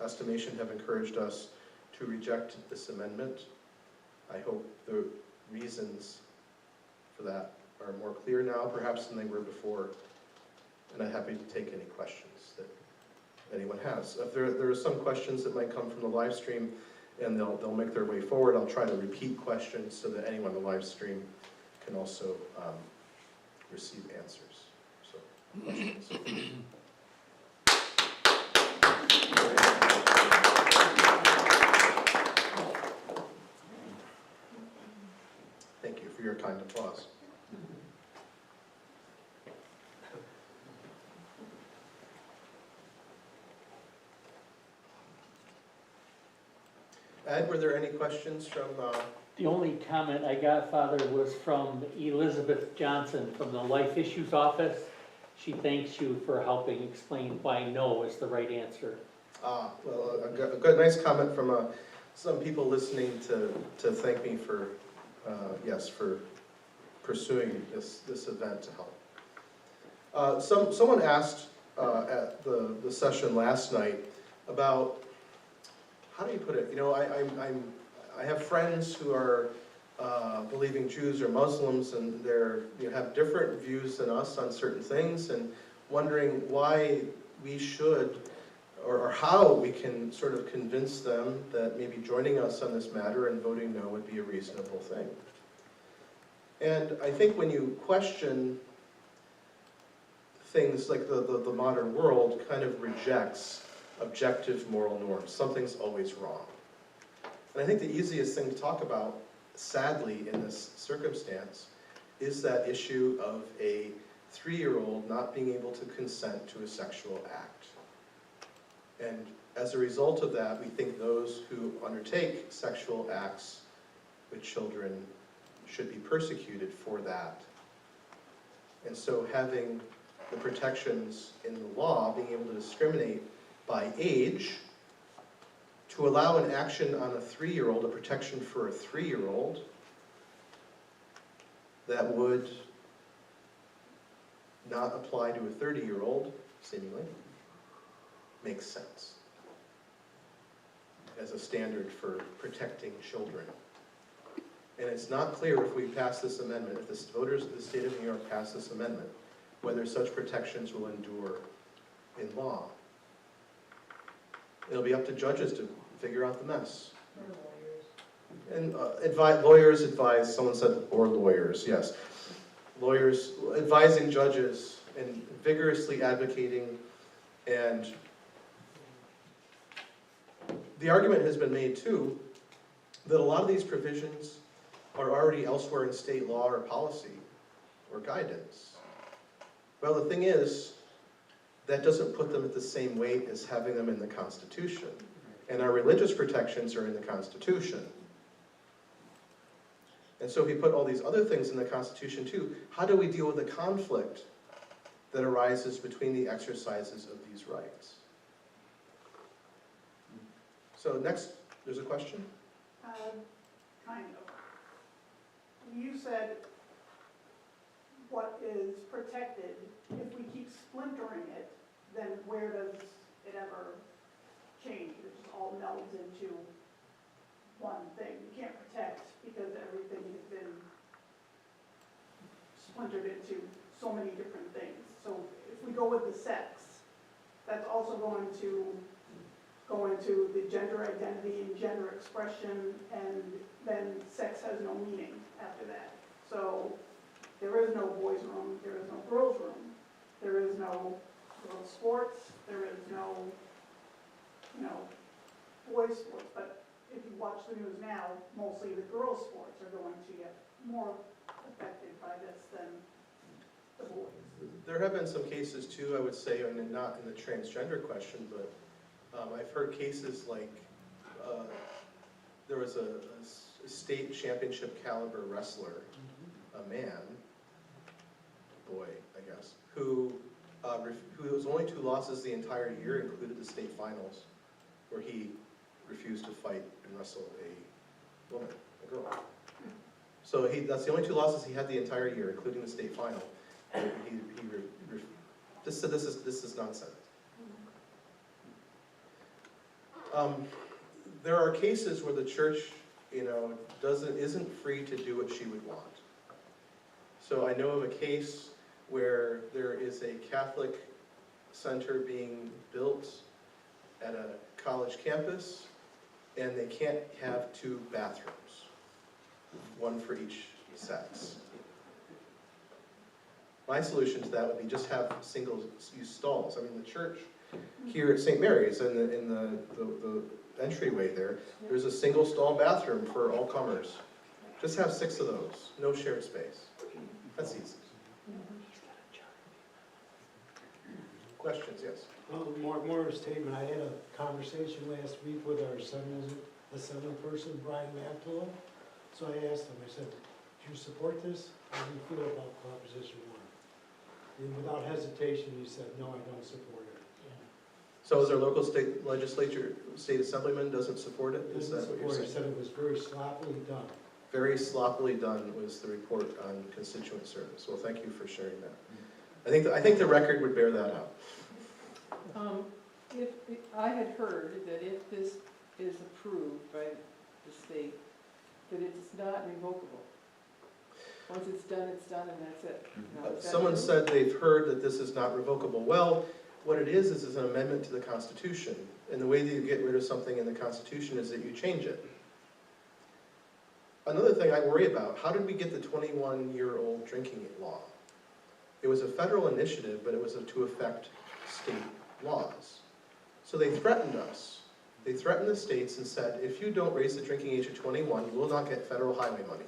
estimation have encouraged us to reject this amendment. I hope the reasons for that are more clear now, perhaps, than they were before. And I'm happy to take any questions that anyone has. If there are some questions that might come from the live stream, and they'll make their way forward, I'll try to repeat questions so that anyone on the live stream can also receive answers. So, questions. Thank you for your kind applause. Ed, were there any questions from... The only comment I got, Father, was from Elizabeth Johnson from the Life Issues Office. She thanks you for helping explain why no is the right answer. well, a good, nice comment from some people listening to thank me for, yes, for pursuing this event to help. Someone asked at the session last night about, how do you put it? You know, I have friends who are believing Jews or Muslims, and they have different views than us on certain things, and wondering why we should, or how we can sort of convince them that maybe joining us on this matter and voting no would be a reasonable thing. And I think when you question things like the modern world kind of rejects objective moral norms. Something's always wrong. And I think the easiest thing to talk about, sadly, in this circumstance, is that issue of a 3-year-old not being able to consent to a sexual act. And as a result of that, we think those who undertake sexual acts with children should be persecuted for that. And so having the protections in the law, being able to discriminate by age, to allow an action on a 3-year-old, a protection for a 3-year-old, that would not apply to a 30-year-old, seemingly, makes sense as a standard for protecting children. And it's not clear if we pass this amendment, if the voters of the state of New York pass this amendment, whether such protections will endure in law. It'll be up to judges to figure out the mess. And lawyers advise, someone said, or lawyers, yes. Lawyers advising judges and vigorously advocating, and the argument has been made too that a lot of these provisions are already elsewhere in state law or policy or guidance. Well, the thing is, that doesn't put them at the same weight as having them in the Constitution. And our religious protections are in the Constitution. And so if we put all these other things in the Constitution too, how do we deal with the conflict that arises between the exercises of these rights? So next, there's a question? Kind of. You said what is protected, if we keep splintering it, then where does it ever change? It just all melds into one thing. You can't protect because everything has been splintered into so many different things. So if we go with the sex, that's also going to go into the gender identity and gender expression, and then sex has no meaning after that. So there is no boys' room, there is no girls' room, there is no girls' sports, there is no, boys' sports. But if you watch the news now, mostly the girls' sports are going to get more affected by this than the boys. There have been some cases too, I would say, and not in the transgender question, but I've heard cases like there was a state championship caliber wrestler, a man, boy, I guess, who was only 2 losses the entire year, included the state finals, where he refused to fight and wrestle a woman, a girl. So that's the only 2 losses he had the entire year, including the state final. He just said this is nonsense. There are cases where the church, isn't free to do what she would want. So I know of a case where there is a Catholic center being built at a college campus, and they can't have 2 bathrooms, one for each sex. My solution to that would be just have single-use stalls. I mean, the church here at St. Mary's, in the entryway there's a single-stall bathroom for all comers. Just have 6 of those, no shared space. That's easy. Questions, yes? More of a statement. I had a conversation last week with our assembly person, Brian Mantola. So I asked him, I said, do you support this? How do you feel about Proposition 1? And without hesitation, he said, no, I don't support it. So is our local state legislature, state assemblyman doesn't support it? Is that what you're saying? He said it was very sloppily done. Very sloppily done was the report on constituent service. Well, thank you for sharing that. I think the record would bear that out. If I had heard that if this is approved by the state, that it's not revocable. Once it's done, and that's it. Now, is that Someone true? said they've heard that this is not revocable. Well, what it is an amendment to the Constitution. And the way that you get rid of something in the Constitution is that you change it. Another thing I worry about, how did we get the 21-year-old drinking law? It was a federal initiative, but it was to affect state laws. So they threatened us. They threatened the states and said, if you don't raise the drinking age to 21, you will not get federal highway money.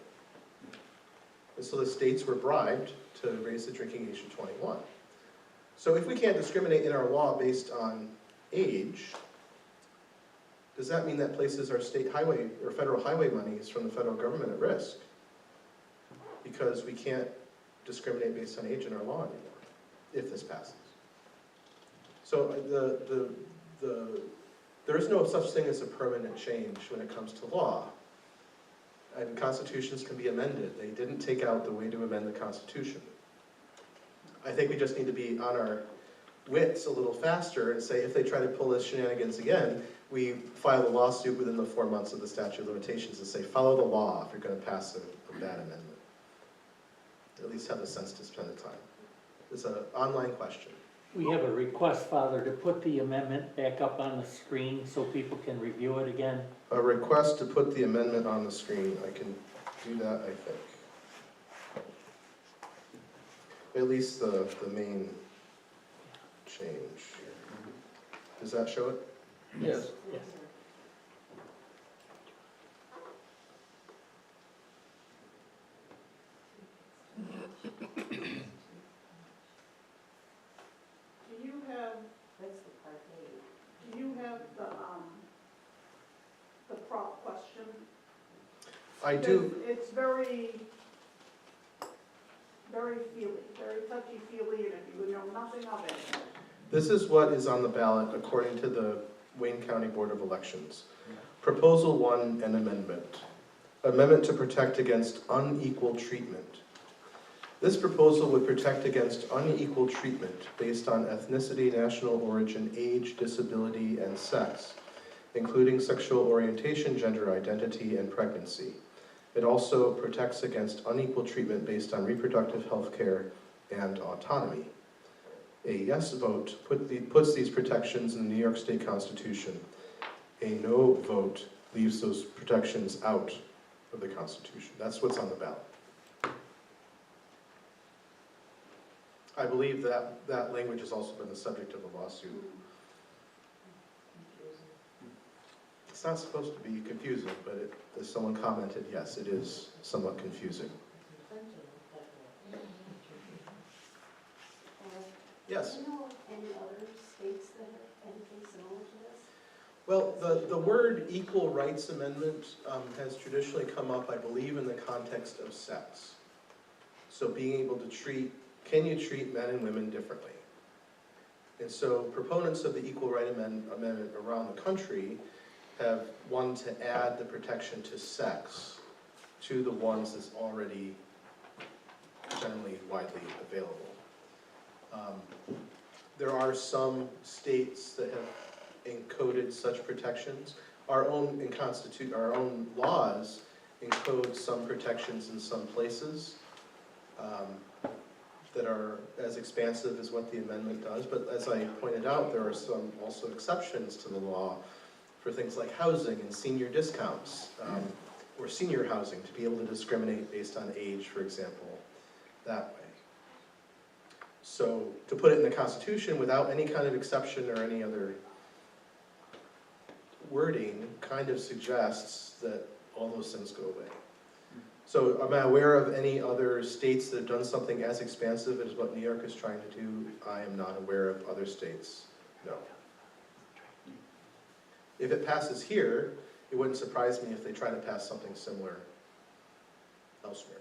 And so the states were bribed to raise the drinking age to 21. So if we can't discriminate in our law based on age, does that mean that places our state highway or federal highway monies from the federal government at risk? Because we can't discriminate based on age in our law anymore, if this passes. So there is no such thing as a permanent change when it comes to law. And constitutions can be amended. They didn't take out the way to amend the Constitution. I think we just need to be on our wits a little faster and say if they try to pull this shenanigans again, we file a lawsuit within the 4 months of the statute of limitations and say follow the law if you're going to pass a bad amendment. At least have the sense to spend the time. It's an online question. We have a request, Father, to put the amendment back up on the screen so people can review it again. A request to put the amendment on the screen. I can do that, I think. At least the main change. Does that show it? Yes. Yes. Do you have, That's the part A. do you have the prop question? I do. Because it's very, very feely, very touchy-feely, and if you know nothing of it, This is what is on the ballot according to the Wayne County Board of Elections. Proposal 1, an amendment. Amendment to protect against unequal treatment. This proposal would protect against unequal treatment based on ethnicity, national origin, age, disability, and sex, including sexual orientation, gender identity, and pregnancy. It also protects against unequal treatment based on reproductive health care and autonomy. A yes vote puts these protections in the New York State Constitution. A no vote leaves those protections out of the Constitution. That's what's on the ballot. I believe that that language has also been the subject of a lawsuit. It's not supposed to be confusing, but as someone commented, yes, it is somewhat confusing. Yes? Do you know of any other states that have anything similar to this? Well, the word equal rights amendment has traditionally come up, I believe, in the context of sex. So being able to can you treat men and women differently? And so proponents of the Equal Right Amendment around the country have wanted to add the protection to sex to the ones that's already generally widely available. There are some states that have encoded such protections. Our own laws encode some protections in some places that are as expansive as what the amendment does. But as I pointed out, there are some also exceptions to the law for things like housing and senior discounts, or senior housing, to be able to discriminate based on age, for example, that way. So to put it in the Constitution without any kind of exception or any other wording kind of suggests that all those things go away. So am I aware of any other states that have done something as expansive as what New York is trying to do? I am not aware of other states, no. If it passes here, it wouldn't surprise me if they try to pass something similar elsewhere.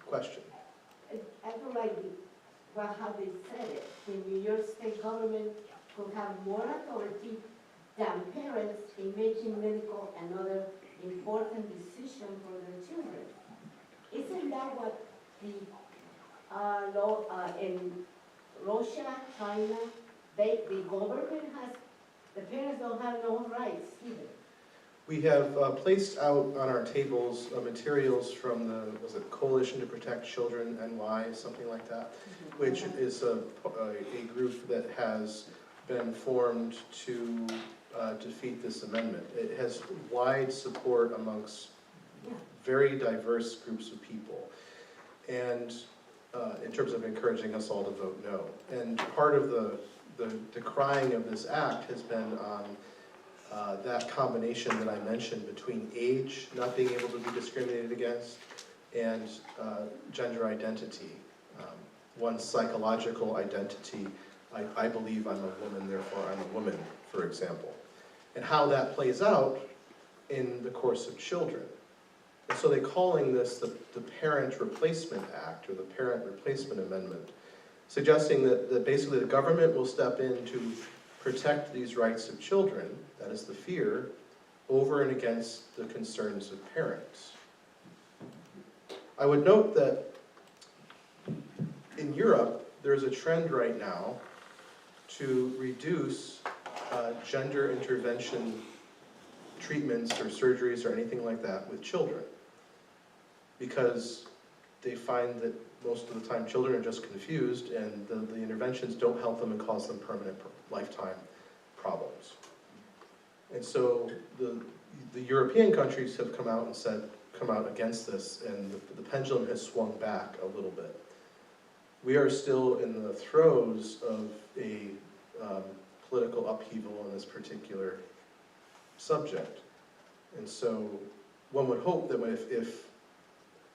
Question? I don't like how they said it. The New York State government could have more authority than parents in making medical and other important decisions for their children. Isn't that what the law in Russia, China, the government has, the parents don't have no rights either. We have placed out on our tables materials from the, was it Coalition to Protect Children NY, something like that, which is a group that has been formed to defeat this amendment. It has wide support amongst very diverse groups of people, and in terms of encouraging us all to vote no. And part of the decrying of this act has been on that combination that I mentioned between age, not being able to be discriminated against, and gender identity. One's psychological identity, I believe I'm a woman, therefore I'm a woman, for example. And how that plays out in the course of children. And so they're calling this the Parent Replacement Act, or the Parent Replacement Amendment, suggesting that basically the government will step in to protect these rights of children, that is the fear, over and against the concerns of parents. I would note that in Europe, there's a trend right now to reduce gender intervention treatments or surgeries or anything like that with children, because they find that most of the time children are just confused and the interventions don't help them and cause them permanent lifetime problems. And so the European countries have come out against this, and the pendulum has swung back a little bit. We are still in the throes of a political upheaval on this particular subject. And so one would hope that if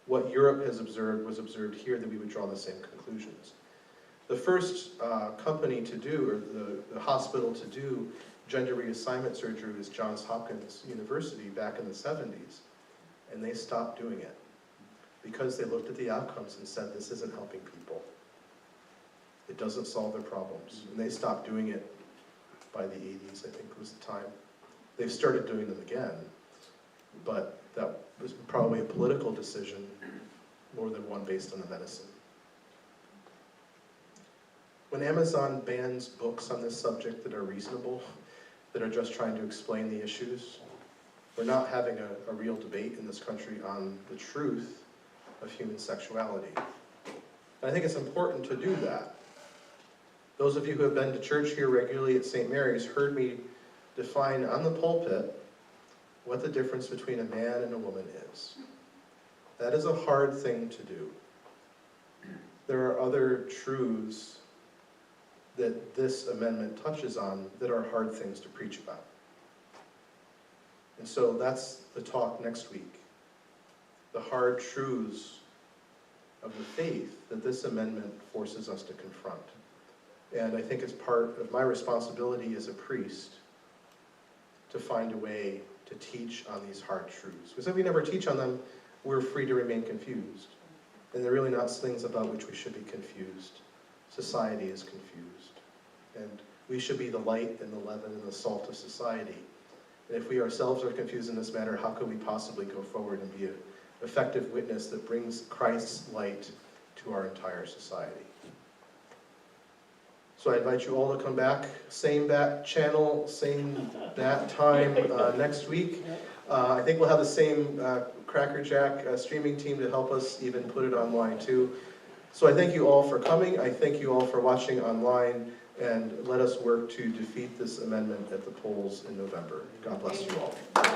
what Europe has observed was observed here, that we would draw the same conclusions. The first company to do, or the hospital to do gender reassignment surgery was Johns Hopkins University back in the 70s, and they stopped doing it because they looked at the outcomes and said, this isn't helping people. It doesn't solve their problems. And they stopped doing it by the 80s, I think was the time. They've started doing them again, but that was probably a political decision more than one based on the medicine. When Amazon bans books on this subject that are reasonable, that are just trying to explain the issues, we're not having a real debate in this country on the truth of human sexuality. And I think it's important to do that. Those of you who have been to church here regularly at St. Mary's heard me define on the pulpit what the difference between a man and a woman is. That is a hard thing to do. There are other truths that this amendment touches on that are hard things to preach about. And so that's the talk next week. The hard truths of the faith that this amendment forces us to confront. And I think it's part of my responsibility as a priest to find a way to teach on these hard truths. Because if we never teach on them, we're free to remain confused. And they're really not things about which we should be confused. Society is confused. And we should be the light and the leaven and the salt of society. And if we ourselves are confused in this matter, how could we possibly go forward and be an effective witness that brings Christ's light to our entire society? So I invite you all to come back, same bat channel, same bat time next week. I think we'll have the same Cracker Jack streaming team to help us even put it online too. So I thank you all for coming. I thank you all for watching online, and let us work to defeat this amendment at the polls in November. God bless you all.